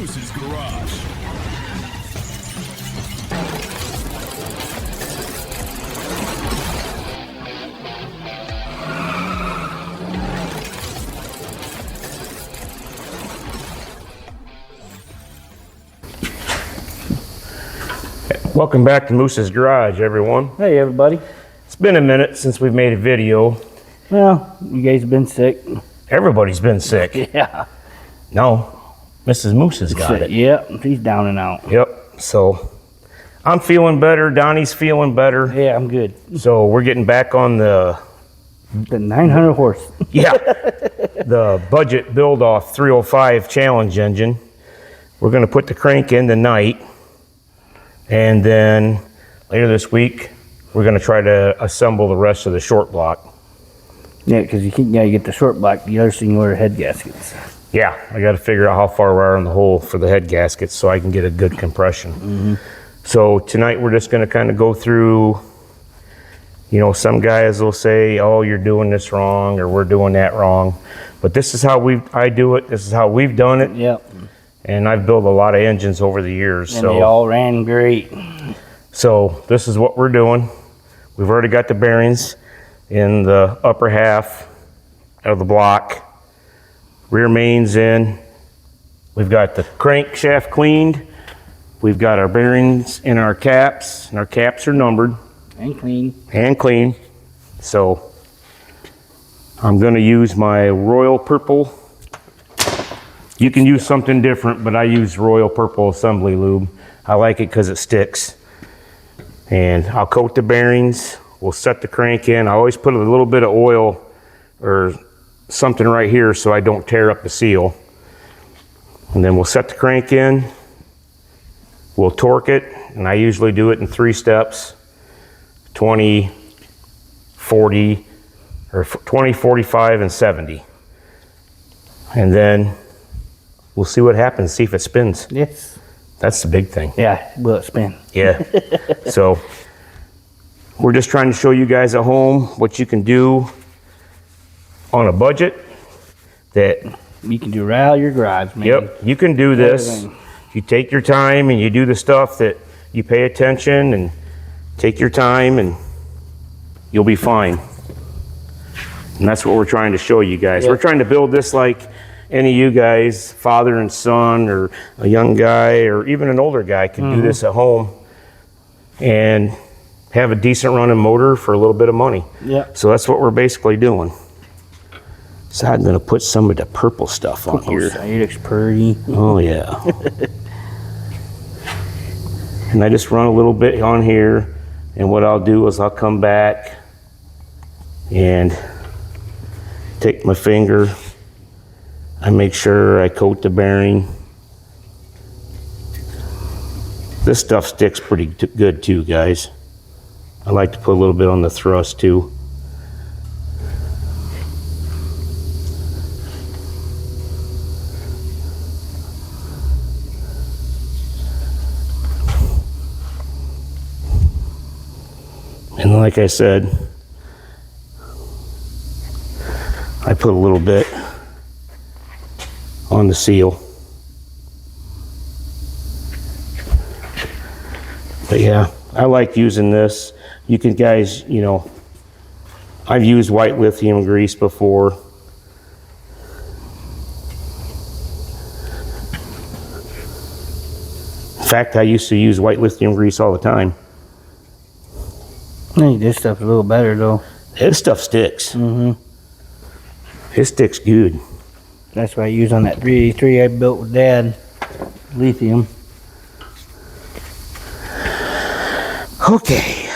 Moose's Garage. Welcome back to Moose's Garage, everyone. Hey everybody. It's been a minute since we've made a video. Well, you guys have been sick. Everybody's been sick. Yeah. No, Mrs. Moose has got it. Yep, she's down and out. Yep, so I'm feeling better. Donnie's feeling better. Yeah, I'm good. So we're getting back on the 900 horse. yeah, the budget build-off 305 challenge engine. We're going to put the crank in tonight. And then later this week, we're going to try to assemble the rest of the short block. Yeah, because you gotta get the short block. The other thing, you order head gaskets. Yeah, I got to figure out how far we are in the hole for the head gaskets so I can get a good compression. Mm-hmm. So tonight we're just going to kind of go through, you know, some guys will say, oh, you're doing this wrong or we're doing that wrong. But this is how I do it. This is how we've done it. Yep. And I've built a lot of engines over the years. And they all ran great. So this is what we're doing. We've already got the bearings in the upper half of the block. Rear mains in. We've got the crankshaft cleaned. We've got our bearings in our caps, and our caps are numbered. And clean. And clean. So I'm going to use my Royal Purple. You can use something different, but I use Royal Purple Assembly Lube. I like it because it sticks. And I'll coat the bearings. We'll set the crank in. I always put a little bit of oil or something right here so I don't tear up the seal. And then we'll set the crank in. We'll torque it, and I usually do it in 3 steps. 20, 40, or 20, 45, and 70. And then we'll see what happens, see if it spins. Yes. That's the big thing. Yeah, will it spin? Yeah. So we're just trying to show you guys at home what you can do on a budget that You can do right out of your garage, man. yep, you can do this. Everything. You take your time and you do the stuff that you pay attention and take your time and you'll be fine. And that's what we're trying to show you guys. Yep. We're trying to build this like any of you guys, father and son, or a young guy, or even an older guy could do this at home and have a decent running motor for a little bit of money. Yep. So that's what we're basically doing. So I'm gonna put some of the purple stuff on here. It looks pretty. Oh yeah. And I just run a little bit on here, and what I'll do is I'll come back and take my finger. I make sure I coat the bearing. This stuff sticks pretty good too, guys. I like to put a little bit on the thrust too. And like I said, I put a little bit on the seal. But yeah, I like using this. You can guys, you know, I've used white lithium grease before. In fact, I used to use white lithium grease all the time. I think this stuff's a little better though. This stuff sticks. Mm-hmm. It sticks good. That's what I use on that 383 I built with Dad. Lithium. Okay.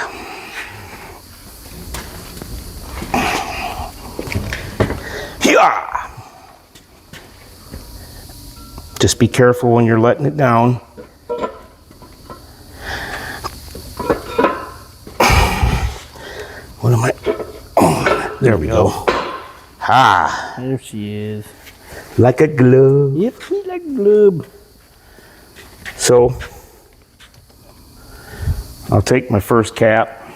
Yeah. Just be careful when you're letting it down. What am I? Oh, there we go. Ha! There she is. Like a glove. Yep, she's like glue. So, I'll take my first cap.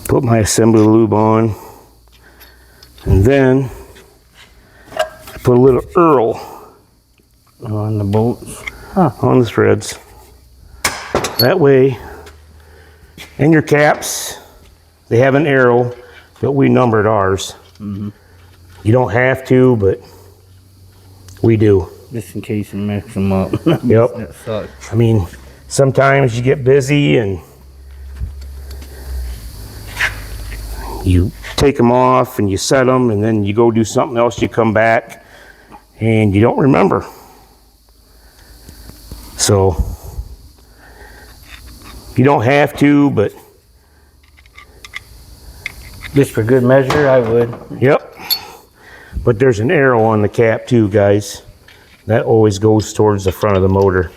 Put my assembly lube on. And then I put a little Earl On the bolts. on the threads. That way, and your caps, they have an arrow, but we numbered ours. You don't have to, but we do. Just in case you mix them up. Yep. That sucks. I mean, sometimes you get busy and you take them off and you set them, and then you go do something else, you come back and you don't remember. So you don't have to, but Just for good measure, I would. yep. But there's an arrow on the cap too, guys. That always goes towards the front of the motor.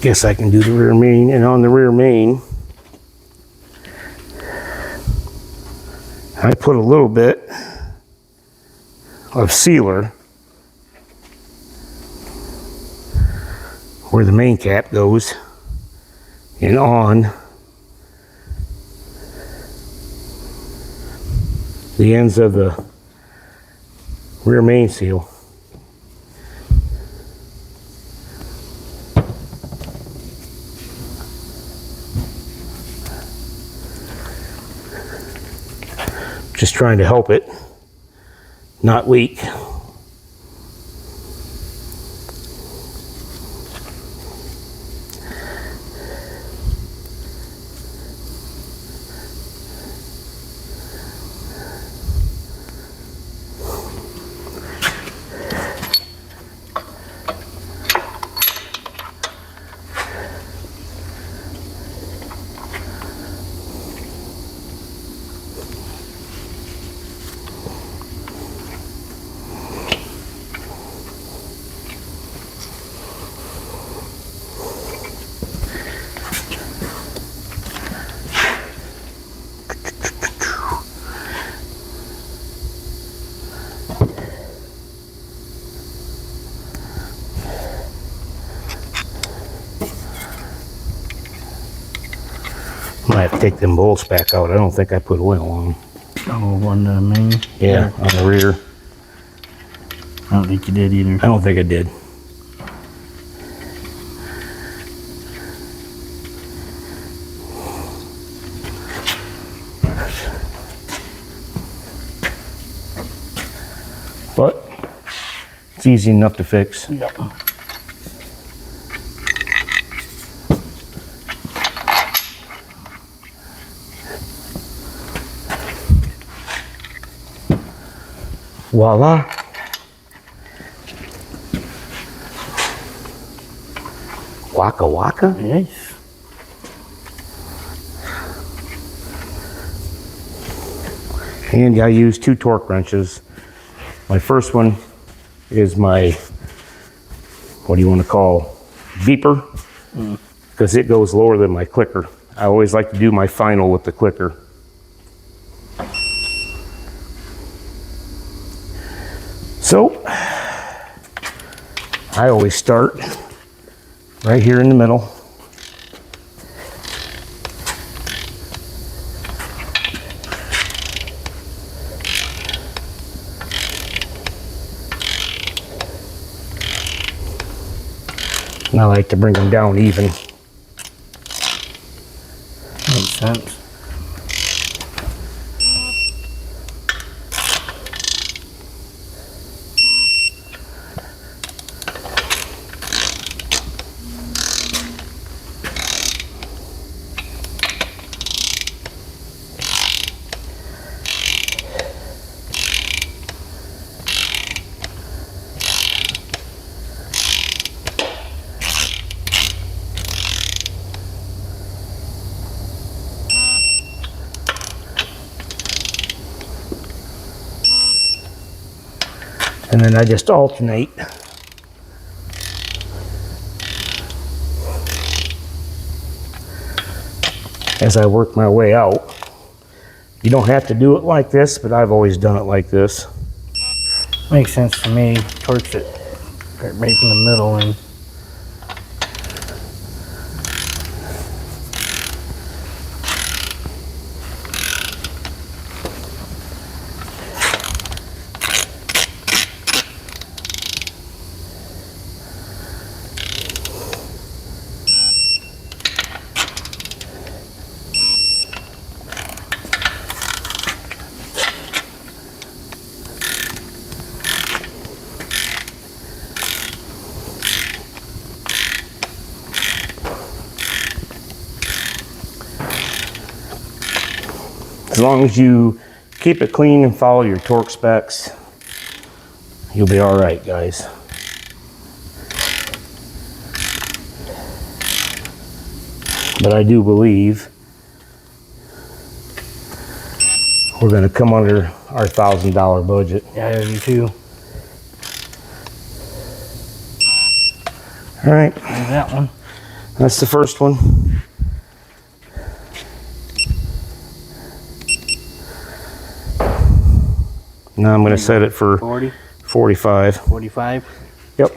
Guess I can do the rear main, and on the rear main, I put a little bit of sealer where the main cap goes, and on the ends of the rear main seal. Just trying to help it not leak. I have to take them bolts back out. I don't think I put oil on them. Oh, on the main? Yeah, on the rear. I don't think you did either. I don't think I did. But it's easy enough to fix. Yep. Voila. Waka waka. Yes. And I use 2 torque wrenches. My first one is my, what do you want to call, beeper, because it goes lower than my clicker. I always like to do my final with the clicker. So I always start right here in the middle. And I like to bring them down even. Makes sense. And then I just alternate. As I work my way out. You don't have to do it like this, but I've always done it like this. Makes sense to me. Torques it right from the middle and as long as you keep it clean and follow your torque specs, you'll be all right, guys. But I do believe we're going to come under our $1,000 budget. yeah, I do too. All right, There's that one. that's the first one. Now I'm going to set it for 40, 45. 45. Yep.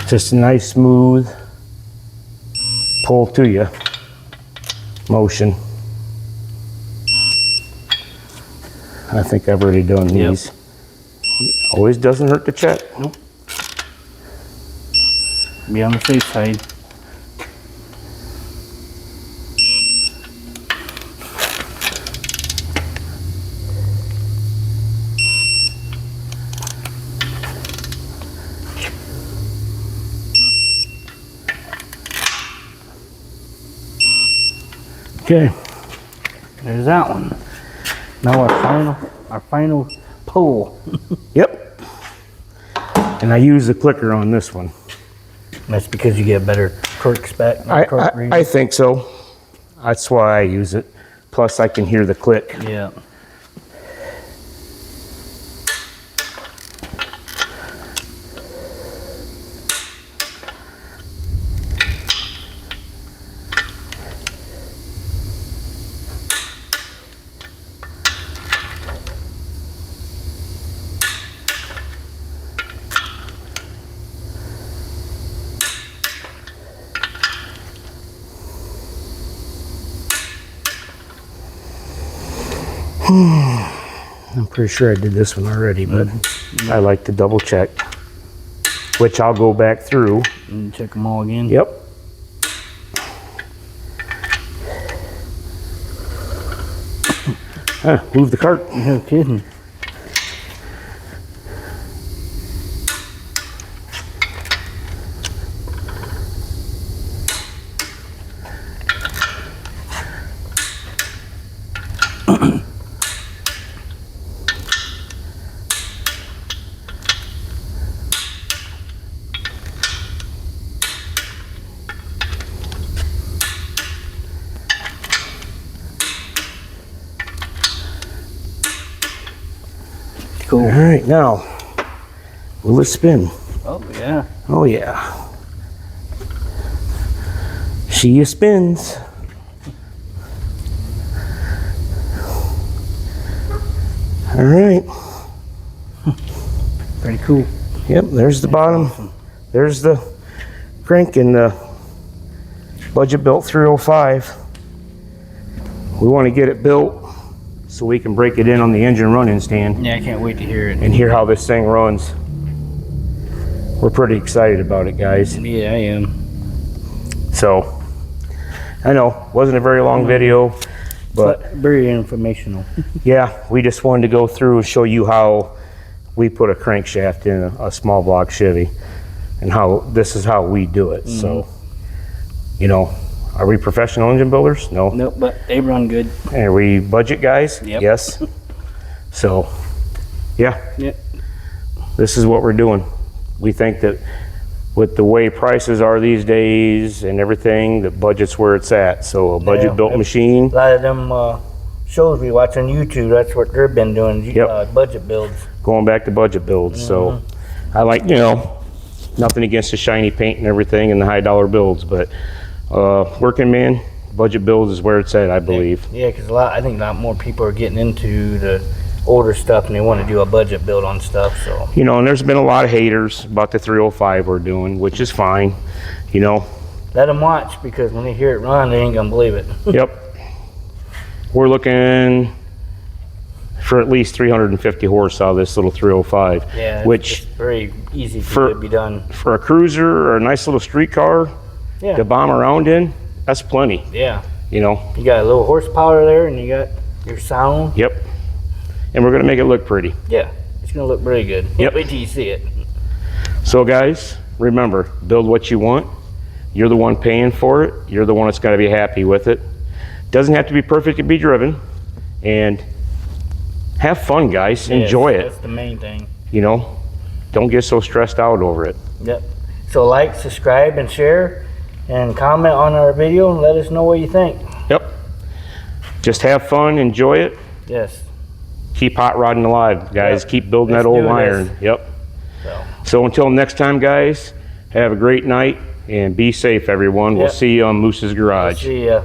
Just a nice smooth pull to you motion. I think I've already done these. Always doesn't hurt to check. Nope. Be on the safe side. Okay. There's that one. Now our final pull. Yep. And I use the clicker on this one. That's because you get better torque spec. I think so. That's why I use it. Plus I can hear the click. Yeah. I'm pretty sure I did this one already, but I like to double check, which I'll go back through. And check them all again. Yep. Move the cart. No kidding. Cool. All right, now, will it spin? Oh yeah. Oh yeah. She spins. All right. Pretty cool. Yep, there's the bottom. Awesome. There's the crank in the budget built 305. We want to get it built so we can break it in on the engine running stand Yeah, I can't wait to hear it. and hear how this thing runs. We're pretty excited about it, guys. Yeah, I am. So, I know, wasn't a very long video, but very informational. yeah, we just wanted to go through and show you how we put a crankshaft in a small block Chevy and how this is how we do it. So, you know, Are we professional engine builders? No. Nope, but they run good. Are we budget guys? Yep. Yes. So, yeah, Yep. this is what we're doing. We think that with the way prices are these days and everything, the budget's where it's at. So a budget built machine. A lot of them shows we watch on YouTube, that's what they've been doing, Yep. budget builds. Going back to budget builds. So I like, you know, nothing against the shiny paint and everything and the high dollar builds, but working man, budget builds is where it's at, I believe. Yeah, because I think a lot more people are getting into the older stuff and they want to do a budget build on stuff, so. You know, and there's been a lot of haters about the 305 we're doing, which is fine, you know. Let them watch, because when they hear it run, they ain't gonna believe it. Yep. We're looking for at least 350 horse out of this little 305. Yeah, which it's very easy to be done. for a cruiser or a nice little street car Yeah, to bomb around in, that's plenty, yeah. you know. You got a little horsepower there and you got your sound. Yep. And we're gonna make it look pretty. Yeah, it's gonna look very good. Yep. Wait till you see it. So guys, remember, build what you want. You're the one paying for it. You're the one that's gonna be happy with it. Doesn't have to be perfect to be driven. And have fun, guys. Enjoy it. That's the main thing. You know, don't get so stressed out over it. Yep. So like, subscribe, and share, and comment on our video and let us know what you think. Yep. Just have fun, enjoy it. Yes. Keep hot rodding alive, guys. Yep. Keep building Let's that old do this. iron. Yep. So until next time, guys, have a great night and be safe, everyone. We'll Yep. see you on Moose's Garage. See ya.